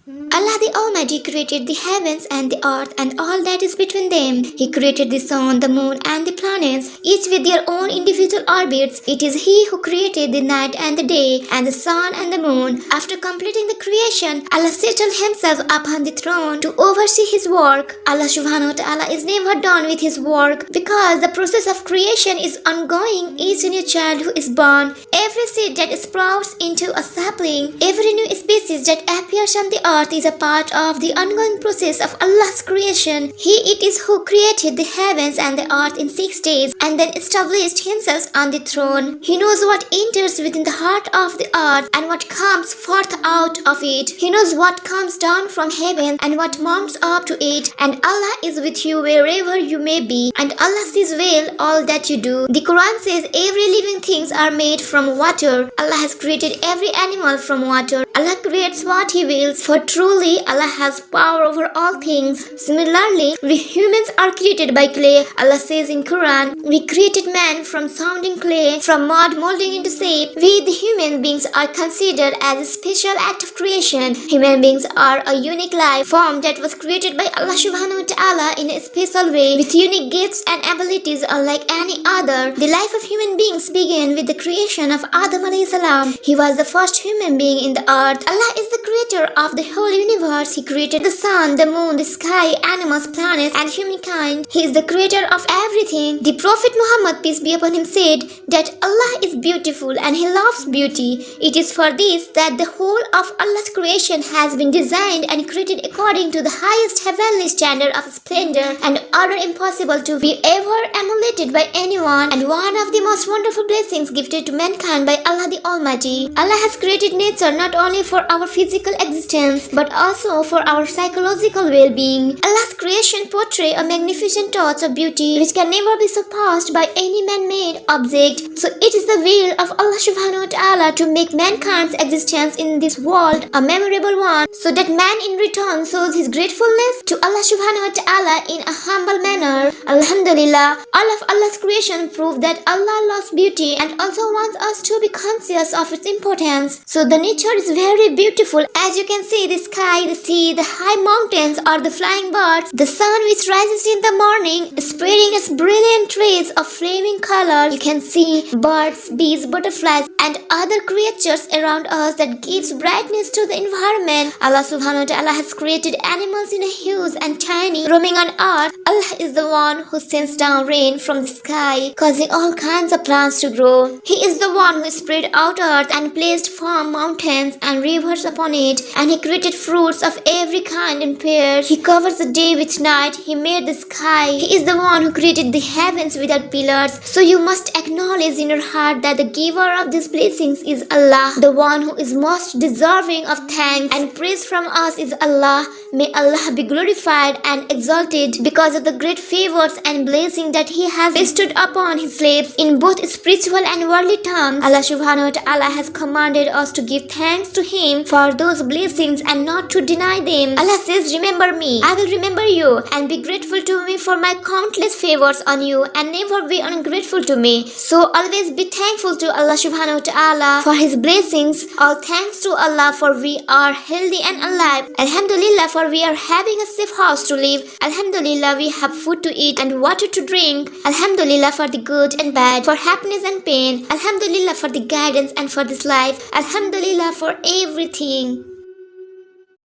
Allah the Almighty created the heavens and the earth and all that is between them. He created the sun, the moon and the planets, each with their own individual orbits. It is He who created the night and the day and the sun and the moon. After completing the creation, Allah settled Himself upon the throne to oversee His work. Allah subhanahu wa ta'ala is never done with His work because the process of creation is ongoing. Each new child who is born, every seed that sprouts into a sapling, every new species that appears on the earth is a part of the ongoing process of Allah's creation. He it is who created the heavens and the earth in 6 days and then established Himself on the throne. He knows what enters within the heart of the earth and what comes forth out of it. He knows what comes down from heaven and what mounts up to it. And Allah is with you wherever you may be. And Allah sees well all that you do. The Quran says every living things are made from water. Allah has created every animal from water. Allah creates what He wills, for truly Allah has power over all things. Similarly, we humans are created by clay. Allah says in Quran, we created man from sounding clay, from mud molding into shape. We the human beings are considered as a special act of creation. Human beings are a unique life form that was created by Allah subhanahu wa ta'ala in a special way with unique gifts and abilities unlike any other. The life of human beings began with the creation of Adam alayhi salam. He was the first human being in the earth. Allah is the creator of the whole universe. He created the sun, the moon, the sky, animals, planets, and humankind. He is the creator of everything. The Prophet Muhammad, peace be upon him, said that Allah is beautiful and He loves beauty. It is for this that the whole of Allah's creation has been designed and created according to the highest heavenly standard of splendor and order impossible to be ever emulated by anyone, and one of the most wonderful blessings gifted to mankind by Allah the Almighty. Allah has created nature not only for our physical existence but also for our psychological well-being. Allah's creation portrays a magnificent touch of beauty which can never be surpassed by any man-made object. So it is the will of Allah subhanahu wa ta'ala to make mankind's existence in this world a memorable one, so that man in return shows his gratefulness to Allah subhanahu wa ta'ala in a humble manner. Alhamdulillah, all of Allah's creation prove that Allah loves beauty and also wants us to be conscious of its importance. So the nature is very beautiful. As you can see, the sky, the sea, the high mountains or the flying birds, the sun which rises in the morning spreading its brilliant rays of flaming color. You can see birds, bees, butterflies and other creatures around us that gives brightness to the environment. Allah subhanahu wa ta'ala has created animals in a huge and tiny roaming on earth. Allah is the one who sends down rain from the sky, causing all kinds of plants to grow. He is the one who spread out earth and placed firm mountains and rivers upon it, and He created fruits of every kind in pairs. He covers the day with night. He made the sky. He is the one who created the heavens without pillars. So you must acknowledge in your heart that the giver of these blessings is Allah. The one who is most deserving of thanks and praise from us is Allah. May Allah be glorified and exalted because of the great favors and blessing that He has bestowed upon His slaves in both spiritual and worldly terms. Allah subhanahu wa ta'ala has commanded us to give thanks to Him for those blessings and not to deny them. Allah says, remember me, I will remember you, and be grateful to me for my countless favors on you and never be ungrateful to me. So always be thankful to Allah subhanahu wa ta'ala for His blessings. All thanks to Allah for we are healthy and alive. Alhamdulillah for we are having a safe house to live. Alhamdulillah we have food to eat and water to drink. Alhamdulillah for the good and bad, for happiness and pain. Alhamdulillah for the guidance and for this life. Alhamdulillah for everything.